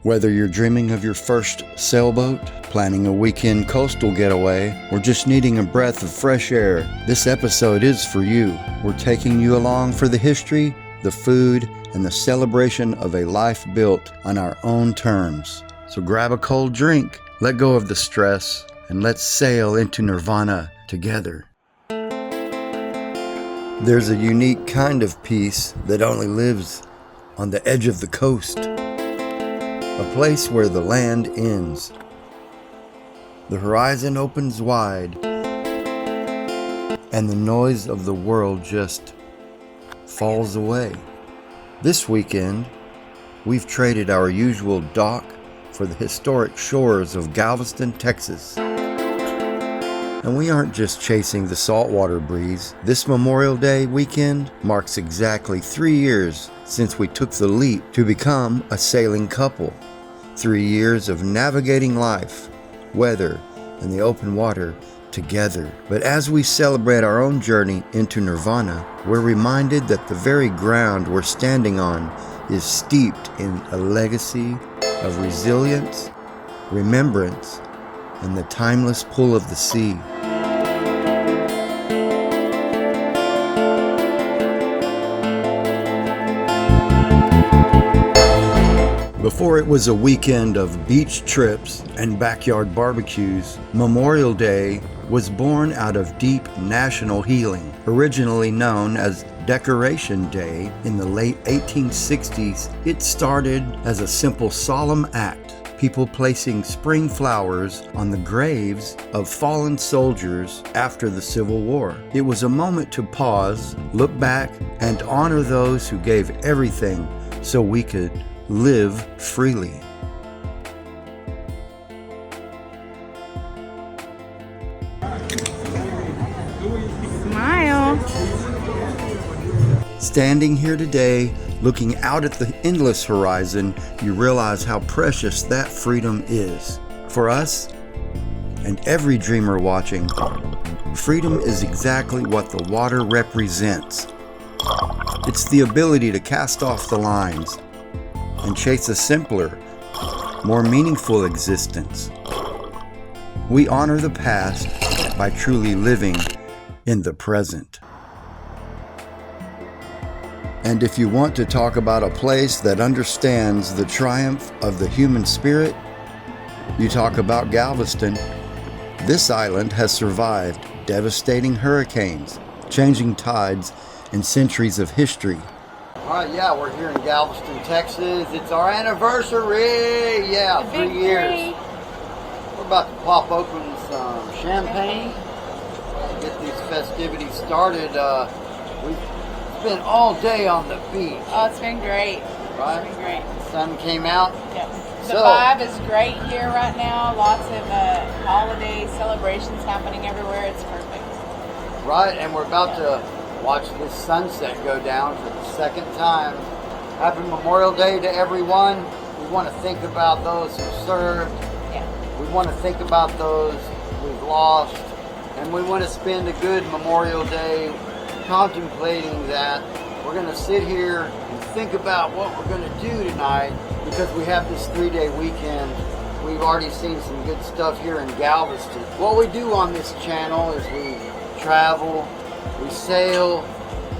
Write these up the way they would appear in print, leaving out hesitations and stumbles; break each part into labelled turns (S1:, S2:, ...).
S1: Whether you're dreaming of your first sailboat, planning a weekend coastal getaway, or just needing a breath of fresh air, this episode is for you. We're taking you along for the history, the food, and the celebration of a life built on our own terms. So grab a cold drink, let go of the stress, and let's sail into Nirvana together. There's a unique kind of peace that only lives on the edge of the coast. A place where the land ends. The horizon opens wide, and the noise of the world just falls away. This weekend, we've traded our usual dock for the historic shores of Galveston, Texas. And we aren't just chasing the saltwater breeze. This Memorial Day weekend marks exactly 3 years since we took the leap to become a sailing couple. 3 years of navigating life, weather, and the open water together. But as we celebrate our own journey into Nirvana, we're reminded that the very ground we're standing on is steeped in a legacy of resilience, remembrance, and the timeless pull of the sea. Before it was a weekend of beach trips and backyard barbecues, Memorial Day was born out of deep national healing. Originally known as Decoration Day in the late 1860s, it started as a simple solemn act, people placing spring flowers on the graves of fallen soldiers after the Civil War. It was a moment to pause, look back, and honor those who gave everything so we could live freely.
S2: Smile.
S1: Standing here today, looking out at the endless horizon, you realize how precious that freedom is. For us, and every dreamer watching, freedom is exactly what the water represents. It's the ability to cast off the lines and chase a simpler, more meaningful existence. We honor the past by truly living in the present. And if you want to talk about a place that understands the triumph of the human spirit, you talk about Galveston. This island has survived devastating hurricanes, changing tides, and centuries of history.
S3: All right, yeah, we're here in Galveston, Texas. It's our anniversary. Yeah, 3 years. We're about to pop open some champagne, get these festivities started. We've spent all day on the beach.
S2: Oh, it's been great.
S3: Right?
S2: It's been great.
S3: The sun came out.
S2: Yes. The
S3: So-
S2: vibe is great here right now. Lots of holiday celebrations happening everywhere. It's perfect.
S3: Right, and we're about to watch this sunset go down for the second time. Happy Memorial Day to everyone. We want to think about those who served.
S2: Yeah.
S3: We want to think about those we've lost. And we want to spend a good Memorial Day contemplating that. We're going to sit here and think about what we're going to do tonight because we have this 3-day weekend. We've already seen some good stuff here in Galveston. What we do on this channel is we travel, we sail,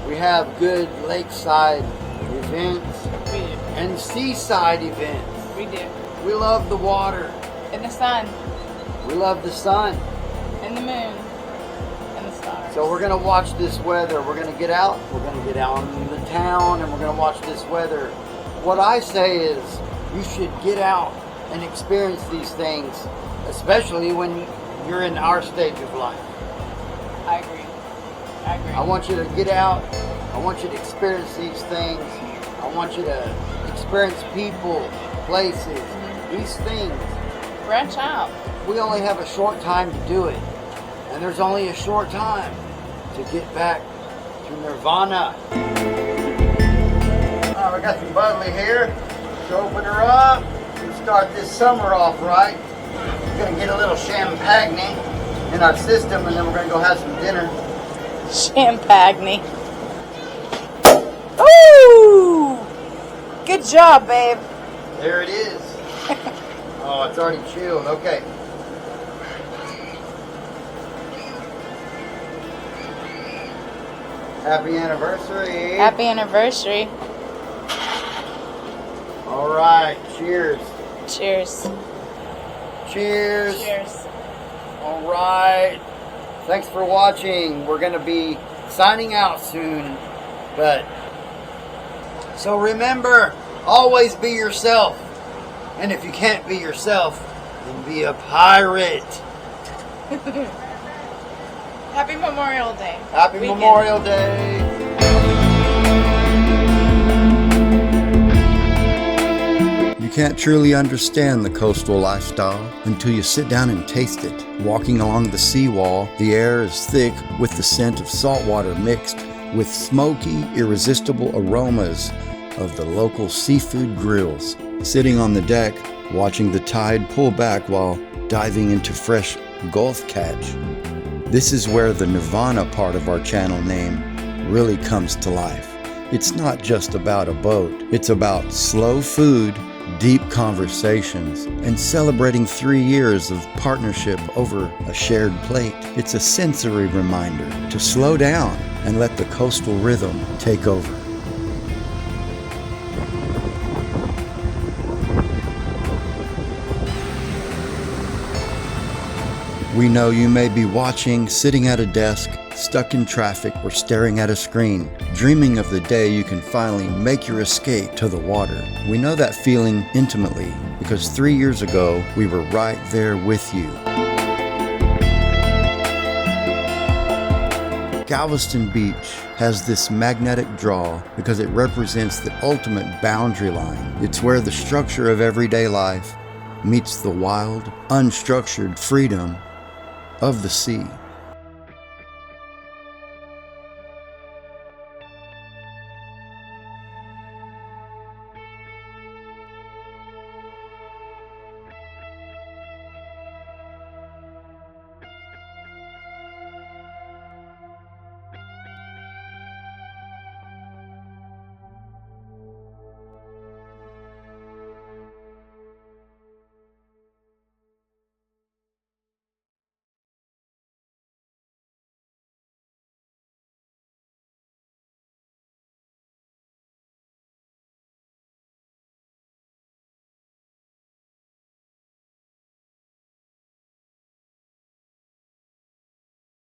S3: we have good lakeside events
S2: We do.
S3: and seaside events.
S2: We do.
S3: We love the water.
S2: And the sun.
S3: We love the sun.
S2: And the moon. And the stars.
S3: So we're going to watch this weather. We're going to get out. We're going to get out in the town and we're going to watch this weather. What I say is you should get out and experience these things, especially when you're in our stage of life.
S2: I agree. I agree.
S3: I want you to get out. I want you to experience these things. I want you to experience people, places, these things.
S2: Branch out.
S3: We only have a short time to do it. And there's only a short time to get back to Nirvana. All right, we got some bubbly here. Let's open her up. We'll start this summer off right. We're going to get a little champagne in our system and then we're going to go have some dinner.
S2: Champagne. Ooh! Good job, babe.
S3: There it is. Oh, it's already chilled. Okay. Happy anniversary.
S2: Happy anniversary.
S3: All right. Cheers.
S2: Cheers.
S3: Cheers.
S2: Cheers.
S3: All right. Thanks for watching. We're going to be signing out soon. But so remember, always be yourself. And if you can't be yourself, then be a pirate.
S2: Happy Memorial Day.
S3: Happy Memorial Day.
S1: You can't truly understand the coastal lifestyle until you sit down and taste it. Walking along the seawall, the air is thick with the scent of salt water mixed with smoky, irresistible aromas of the local seafood grills. Sitting on the deck, watching the tide pull back while diving into fresh Gulf catch. This is where the Nirvana part of our channel name really comes to life. It's not just about a boat. It's about slow food, deep conversations, and celebrating 3 years of partnership over a shared plate. It's a sensory reminder to slow down and let the coastal rhythm take over. We know you may be watching, sitting at a desk, stuck in traffic, or staring at a screen, dreaming of the day you can finally make your escape to the water. We know that feeling intimately because 3 years ago, we were right there with you. Galveston Beach has this magnetic draw because it represents the ultimate boundary line. It's where the structure of everyday life meets the wild, unstructured freedom of the sea.